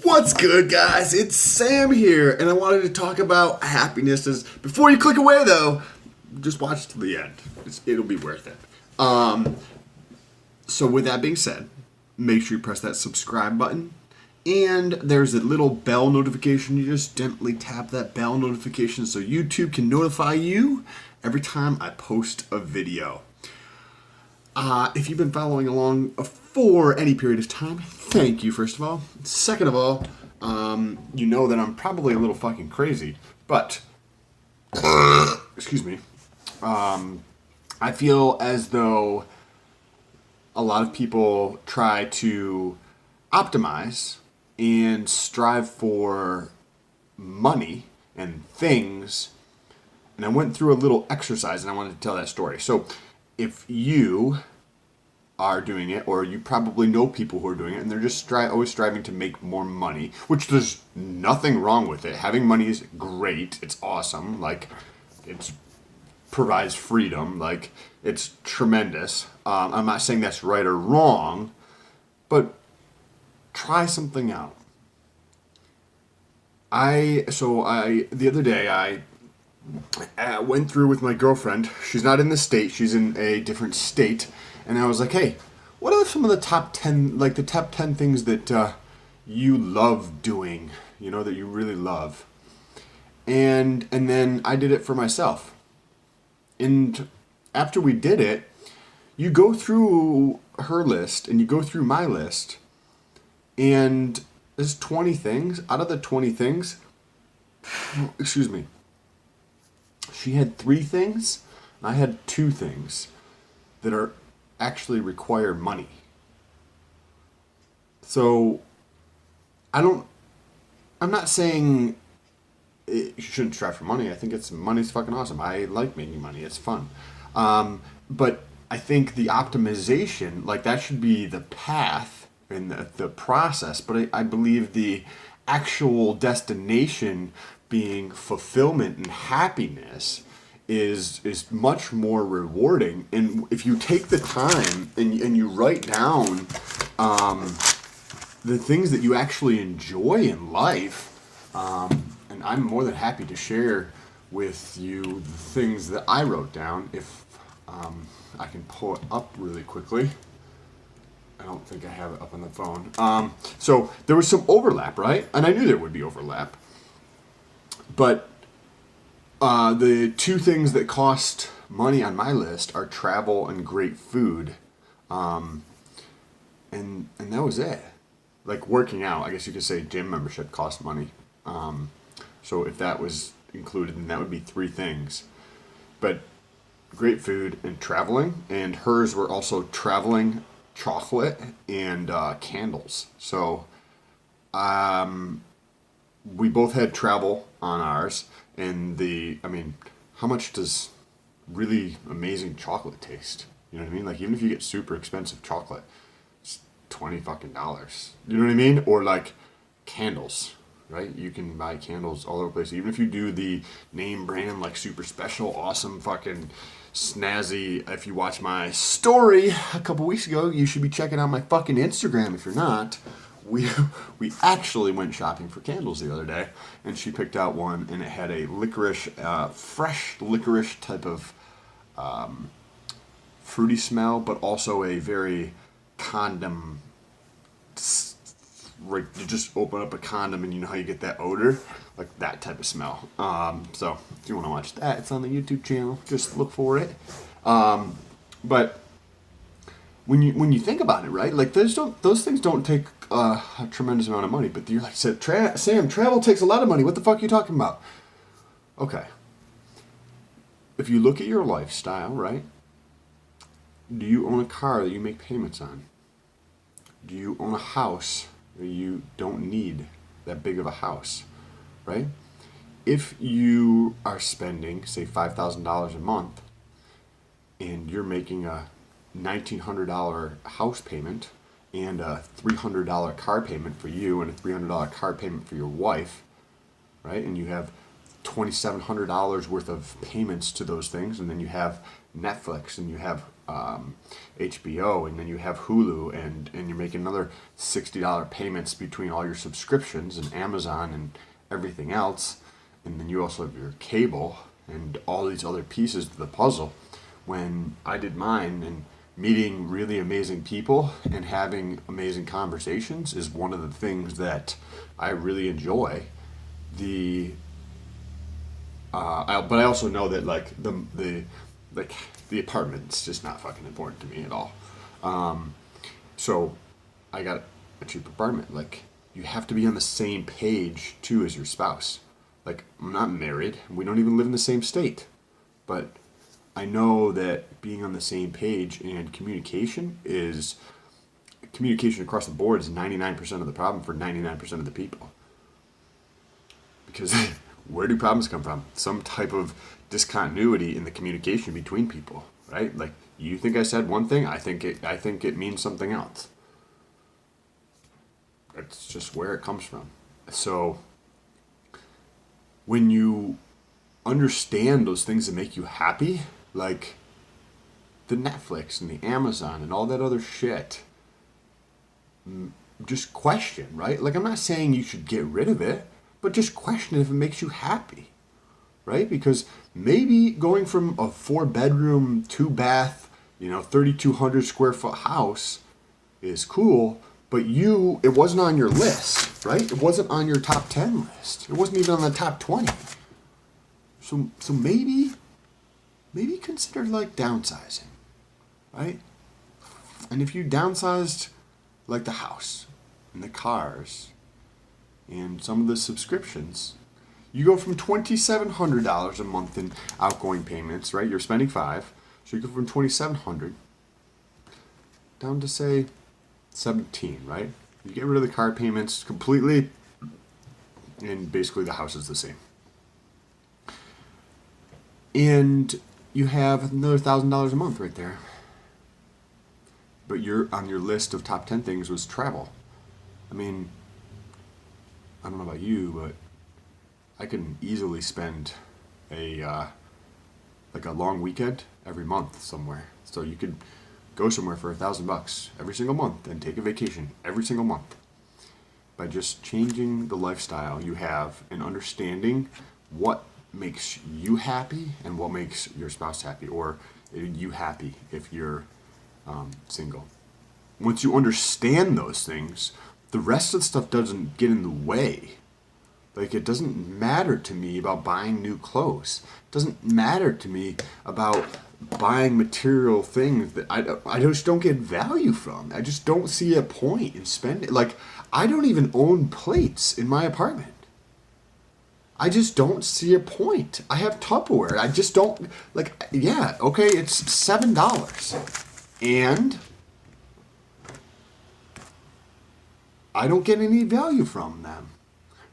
What's good, guys? It's Sam here, and I wanted to talk about happiness. Before you click away, though, just watch to the end. It'll be worth it. So with that being said, make sure you press that subscribe button, and there's a little bell notification. You just gently tap that bell notification so YouTube can notify you every time I post a video. If you've been following along for any period of time, thank you, first of all. Second of all, you know that I'm probably a little fucking crazy, but, excuse me, I feel as though a lot of people try to optimize and strive for money and things, and I went through a little exercise and I wanted to tell that story. So if you are doing it, or you probably know people who are doing it, and they're just always striving to make more money, which there's nothing wrong with it. Having money is great. It's awesome. Like, it provides freedom. Like, it's tremendous. I'm not saying that's right or wrong, but try something out. The other day I went through with my girlfriend. She's not in the state. She's in a different state. And I was like, hey, what are some of the top 10 things that you love doing, that you really love? And then I did it for myself. And after we did it, you go through her list and you go through my list, and there's 20 things. Out of the 20 things, excuse me, she had 3 things, and I had 2 things that are actually require money. So I'm not saying you shouldn't strive for money. I think money's fucking awesome. I like making money. It's fun. But I think the optimization, that should be the path and the process. But I believe the actual destination being fulfillment and happiness is much more rewarding. And if you take the time and you write down the things that you actually enjoy in life, and I'm more than happy to share with you the things that I wrote down. If I can pull it up really quickly. I don't think I have it up on the phone. So there was some overlap, right? And I knew there would be overlap. But the 2 things that cost money on my list are travel and great food. And that was it. Like working out, I guess you could say gym membership cost money. So if that was included, then that would be 3 things. But great food and traveling, and hers were also traveling, chocolate, and candles. So we both had travel on ours, and how much does really amazing chocolate taste? You know what I mean? Like, even if you get super expensive chocolate, it's $20 fucking dollars. You know what I mean? Or like candles, right? You can buy candles all over the place. Even if you do the name brand, like super special, awesome, fucking snazzy. If you watch my story a couple weeks ago, you should be checking out my fucking Instagram. If you're not, we actually went shopping for candles the other day, and she picked out one, and it had a licorice, fresh licorice type of fruity smell, but also a very condom. Right, you just open up a condom, and you know how you get that odor, like that type of smell. So if you want to watch that, it's on the YouTube channel. Just look for it. But when you think about it, right? Like those things don't take a tremendous amount of money. But you're like, Sam, travel takes a lot of money. What the fuck are you talking about? Okay. If you look at your lifestyle, right? Do you own a car that you make payments on? Do you own a house that you don't need that big of a house, right? If you are spending, say, $5,000 a month, and you're making a $1,900 house payment and a $300 car payment for you and a $300 car payment for your wife, right? And you have $2,700 worth of payments to those things, and then you have Netflix, and you have HBO, and then you have Hulu, and you're making another $60 payments between all your subscriptions and Amazon and everything else, and then you also have your cable and all these other pieces to the puzzle. When I did mine, and meeting really amazing people and having amazing conversations is one of the things that I really enjoy. But I also know that like the apartment's just not fucking important to me at all. So I got a cheap apartment. Like, you have to be on the same page too as your spouse. Like, I'm not married. We don't even live in the same state. But I know that being on the same page and communication across the board is 99% of the problem for 99% of the people. Because where do problems come from? Some type of discontinuity in the communication between people, right? Like, you think I said one thing, I think it means something else. That's just where it comes from. So when you understand those things that make you happy, like the Netflix and the Amazon and all that other shit, just question, right? Like, I'm not saying you should get rid of it, but just question if it makes you happy, right? Because maybe going from a 4-bedroom, 2-bath, 3,200 square foot house is cool, but it wasn't on your list, right? It wasn't on your top 10 list. It wasn't even on the top 20. So maybe consider like downsizing, right? And if you downsized like the house and the cars and some of the subscriptions, you go from $2,700 a month in outgoing payments, right? You're spending $5,000, so you go from $2,700 down to say $17,000, right? You get rid of the car payments completely, and basically the house is the same. And you have another $1,000 a month right there. But you're on your list of top 10 things was travel. I mean, I don't know about you, but I can easily spend a long weekend every month somewhere. So you could go somewhere for $1,000 every single month and take a vacation every single month by just changing the lifestyle you have and understanding what makes you happy and what makes your spouse happy, or you happy if you're single. Once you understand those things, the rest of the stuff doesn't get in the way. Like, it doesn't matter to me about buying new clothes. It doesn't matter to me about buying material things that I just don't get value from. I just don't see a point in spending. Like, I don't even own plates in my apartment. I just don't see a point. I have Tupperware. I just don't, like, yeah, okay, it's $7. And I don't get any value from them,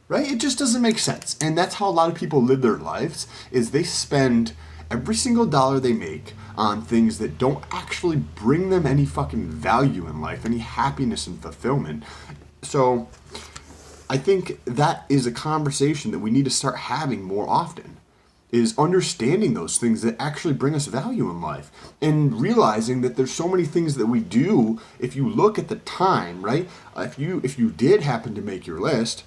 right? It just doesn't make sense. And that's how a lot of people live their lives, is they spend every single dollar they make on things that don't actually bring them any fucking value in life, any happiness and fulfillment. So I think that is a conversation that we need to start having more often, is understanding those things that actually bring us value in life and realizing that there's so many things that we do. If you look at the time, right? If you did happen to make your list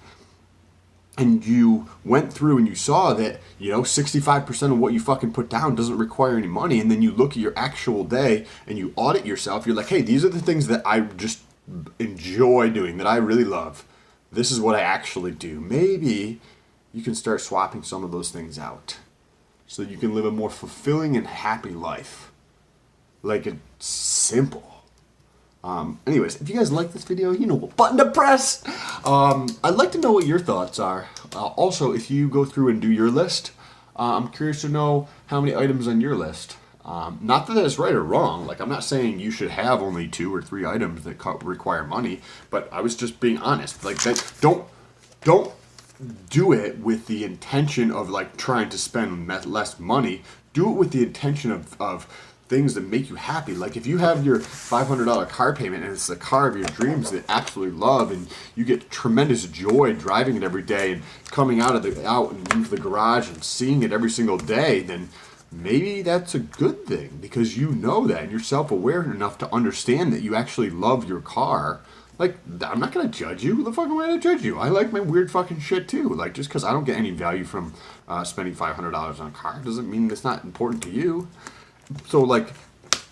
and you went through and you saw that, 65% of what you fucking put down doesn't require any money, and then you look at your actual day and you audit yourself, you're like, hey, these are the things that I just enjoy doing, that I really love. This is what I actually do. Maybe you can start swapping some of those things out so you can live a more fulfilling and happy life. Like, it's simple. Anyways, if you guys like this video, you know what button to press. I'd like to know what your thoughts are. Also, if you go through and do your list, I'm curious to know how many items on your list. Not that it's right or wrong. Like, I'm not saying you should have only 2 or 3 items that require money, but I was just being honest. Like, that, don't do it with the intention of like trying to spend less money. Do it with the intention of things that make you happy. Like, if you have your $500 car payment and it's the car of your dreams that you absolutely love, and you get tremendous joy driving it every day and coming out into the garage and seeing it every single day, then maybe that's a good thing because you know that and you're self-aware enough to understand that you actually love your car. Like, I'm not going to judge you. Who the fuck am I going to judge you? I like my weird fucking shit too. Like, just because I don't get any value from spending $500 on a car doesn't mean it's not important to you. So, like,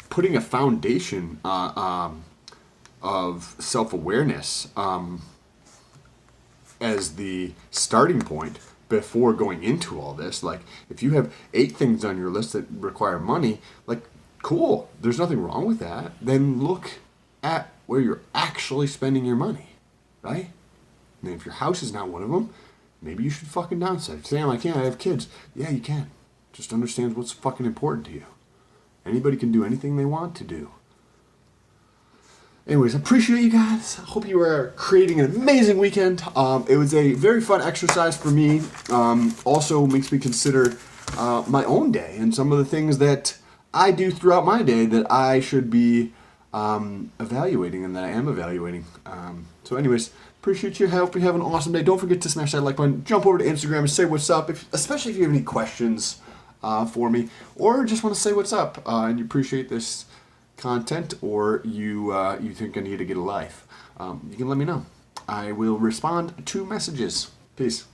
putting a foundation of self-awareness as the starting point before going into all this. Like, if you have 8 things on your list that require money, like, cool, there's nothing wrong with that. Then look at where you're actually spending your money, right? And if your house is not one of them, maybe you should fucking downsize. Sam, I can't, I have kids. Yeah, you can. Just understand what's fucking important to you. Anybody can do anything they want to do. Anyways, I appreciate you guys. I hope you are creating an amazing weekend. It was a very fun exercise for me. Also makes me consider my own day and some of the things that I do throughout my day that I should be evaluating and that I am evaluating. So anyways, appreciate you. I hope you have an awesome day. Don't forget to smash that like button. Jump over to Instagram and say what's up, especially if you have any questions for me or just want to say what's up and you appreciate this content or you think I need to get a life. You can let me know. I will respond to messages. Peace.